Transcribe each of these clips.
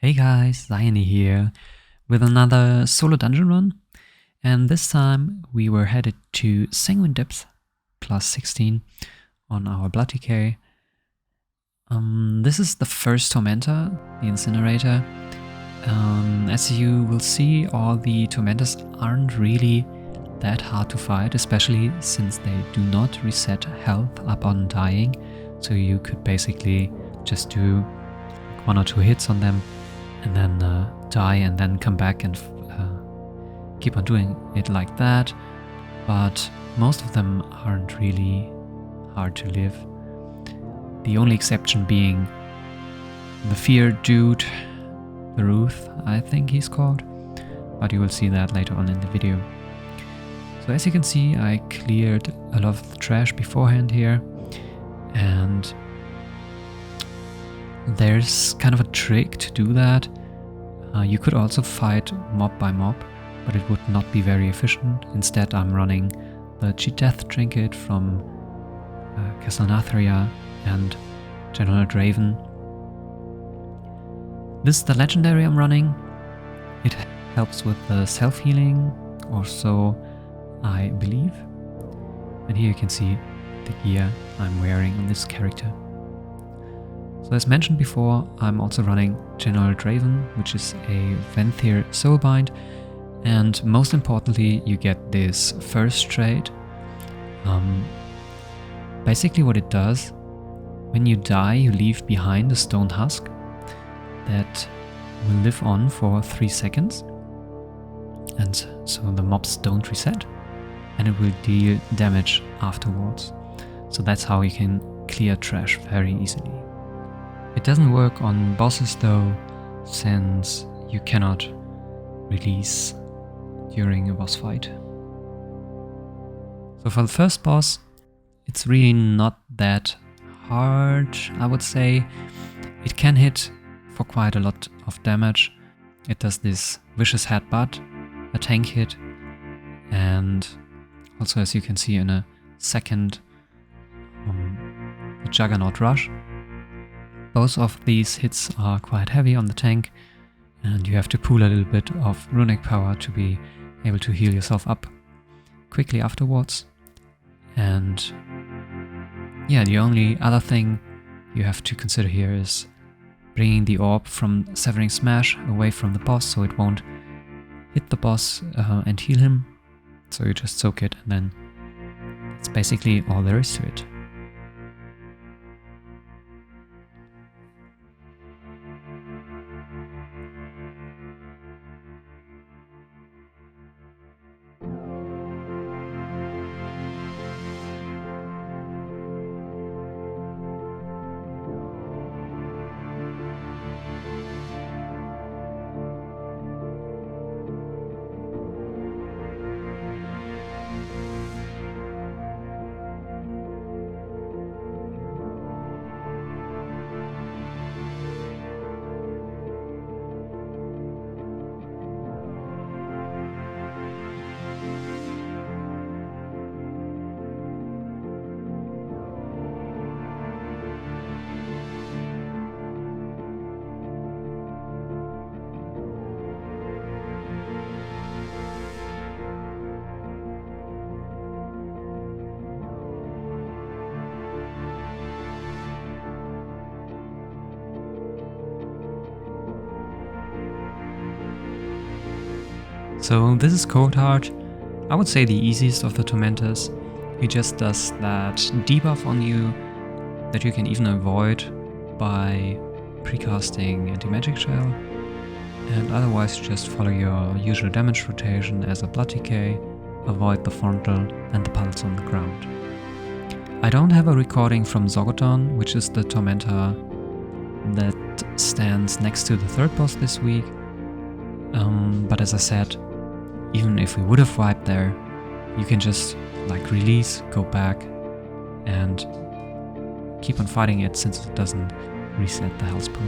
Hey guys, Sanguine here with another solo dungeon run, and this time we were headed to Sanguine depth plus 16 on our BloodDK. This is the first Tormentor, the Incinerator. As you will see, all the Tormentors aren't really that hard to fight, especially since they do not reset health upon dying, so you could basically just do 1 or 2 hits on them and then die and then come back and keep on doing it like that. But most of them aren't really hard to live. The only exception being the fear dude, the Ruth, I think he's called, but you will see that later on in the video. So as you can see, I cleared a lot of the trash beforehand here, and there's kind of a trick to do that. You could also fight mob by mob, but it would not be very efficient. Instead, I'm running the Cheat Death Trinket from Castlanathria and General Draven. This is the legendary I'm running. It helps with the self-healing, or so I believe. And here you can see the gear I'm wearing on this character. So as mentioned before, I'm also running General Draven, which is a Venthyr Soulbind, and most importantly you get this first trait. Basically what it does, when you die you leave behind a stone husk that will live on for 3 seconds, and so the mobs don't reset, and it will deal damage afterwards. So that's how you can clear trash very easily. It doesn't work on bosses though, since you cannot release during a boss fight. So for the first boss, it's really not that hard, I would say. It can hit for quite a lot of damage. It does this vicious headbutt, a tank hit, and also, as you can see in a second, a Juggernaut Rush. Both of these hits are quite heavy on the tank, and you have to pool a little bit of runic power to be able to heal yourself up quickly afterwards. And yeah, the only other thing you have to consider here is bringing the orb from Severing Smash away from the boss so it won't hit the boss and heal him. So you just soak it, and then that's basically all there is to it. So this is Cold Heart, I would say the easiest of the Tormentors. He just does that debuff on you that you can even avoid by precasting Anti-Magic Shell, and otherwise just follow your usual damage rotation as a BloodDK, avoid the frontal and the pulse on the ground. I don't have a recording from Zogodon, which is the Tormentor that stands next to the third boss this week, but as I said, even if we would have wiped there, you can just like release, go back, and keep on fighting it since it doesn't reset the health pool.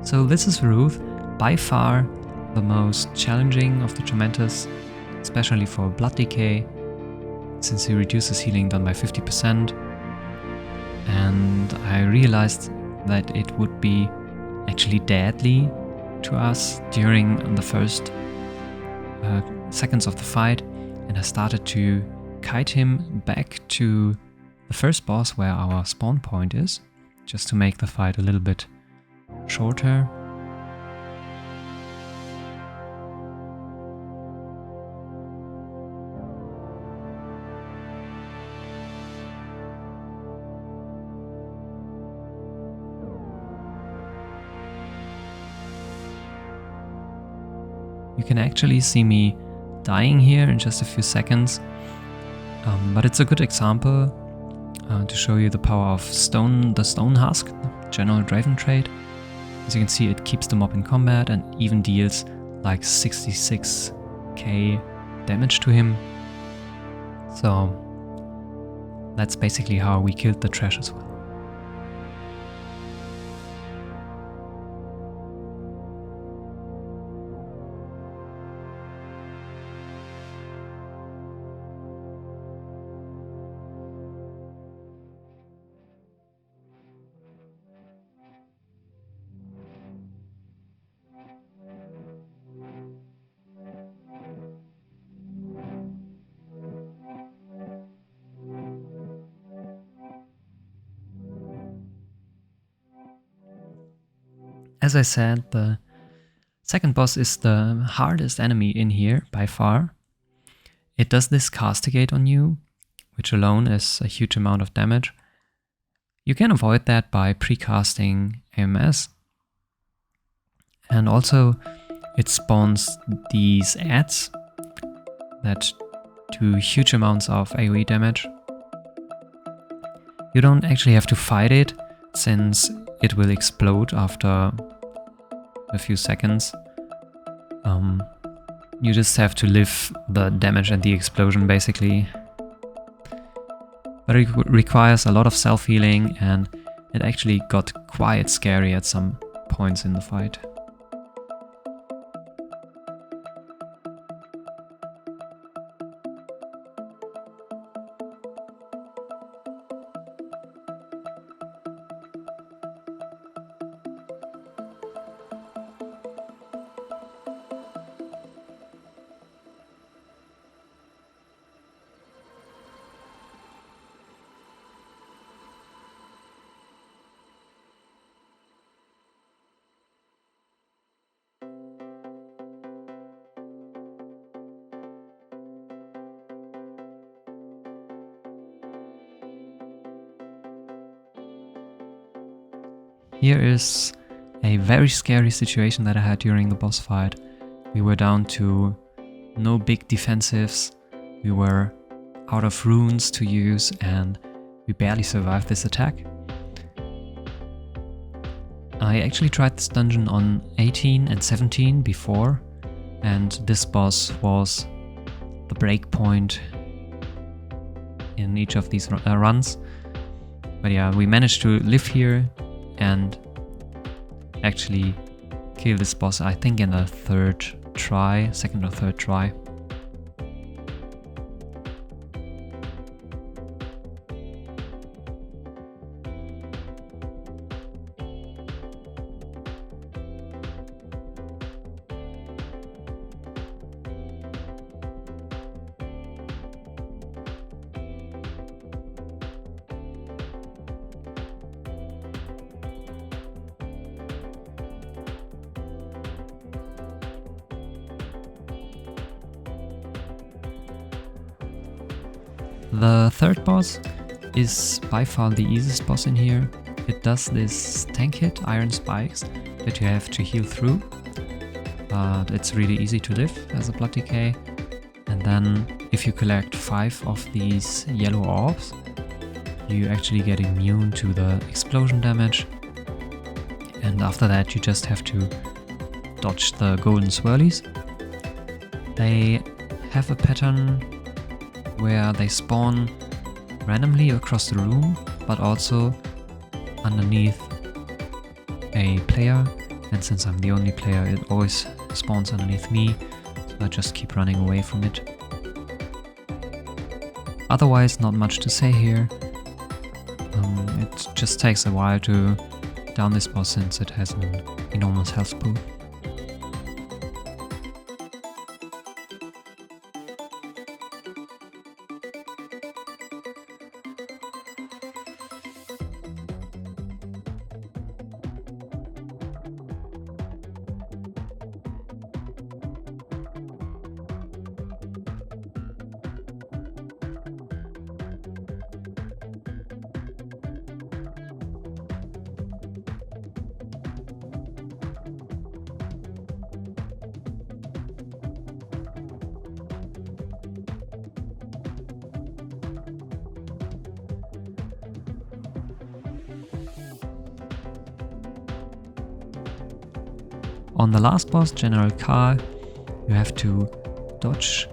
So this is Ruth, by far the most challenging of the Tormentors, especially for BloodDK, since he reduces healing done by 50%. And I realized that it would be actually deadly to us during the first seconds of the fight, and I started to kite him back to the first boss where our spawn point is, just to make the fight a little bit shorter. You can actually see me dying here in just a few seconds, but it's a good example to show you the power of the Stone Husk, the General Draven trait. As you can see, it keeps the mob in combat and even deals like 66k damage to him. So that's basically how we killed the trash as well. As I said, the second boss is the hardest enemy in here by far. It does this castigate on you, which alone is a huge amount of damage. You can avoid that by precasting AMS. And also it spawns these adds that do huge amounts of AoE damage. You don't actually have to fight it, since it will explode after a few seconds. You just have to live the damage and the explosion basically. But it requires a lot of self-healing, and it actually got quite scary at some points in the fight. Here is a very scary situation that I had during the boss fight. We were down to no big defensives, we were out of runes to use, and we barely survived this attack. I actually tried this dungeon on 18 and 17 before, and this boss was the break point in each of these runs. But yeah, we managed to live here and actually kill this boss, I think in a second or third try. The third boss is by far the easiest boss in here. It does this tank hit, Iron Spikes, that you have to heal through. But it's really easy to live as a BloodDK. And then if you collect 5 of these yellow orbs, you actually get immune to the explosion damage. And after that you just have to dodge the golden swirlies. They have a pattern where they spawn randomly across the room, but also underneath a player, and since I'm the only player, it always spawns underneath me, so I just keep running away from it. Otherwise, not much to say here. It just takes a while to down this boss since it has an enormous health pool. On the last boss, General Karl, you have to dodge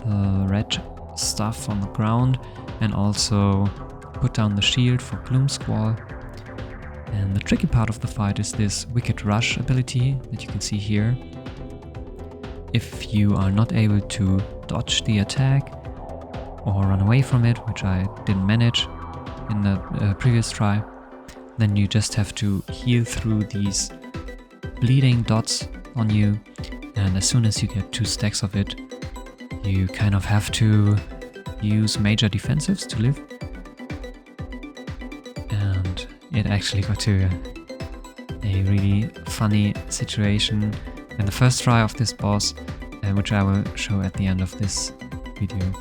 the red stuff on the ground and also put down the shield for Gloom Squall. And the tricky part of the fight is this Wicked Rush ability that you can see here. If you are not able to dodge the attack or run away from it, which I didn't manage in the previous try, then you just have to heal through these bleeding dots on you, and as soon as you get 2 stacks of it, you kind of have to use major defensives to live. And it actually got to a really funny situation in the first try of this boss, which I will show at the end of this video.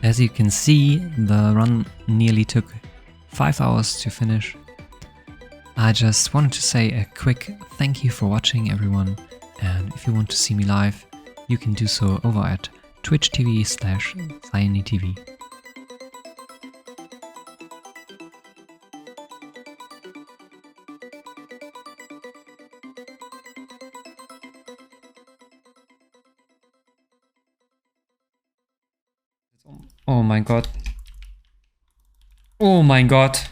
As you can see, the run nearly took 5 hours to finish. I just wanted to say a quick thank you for watching, everyone, and if you want to see me live, you can do so over at twitch.tv/SanguineTV. Oh mein Gott. Oh mein Gott.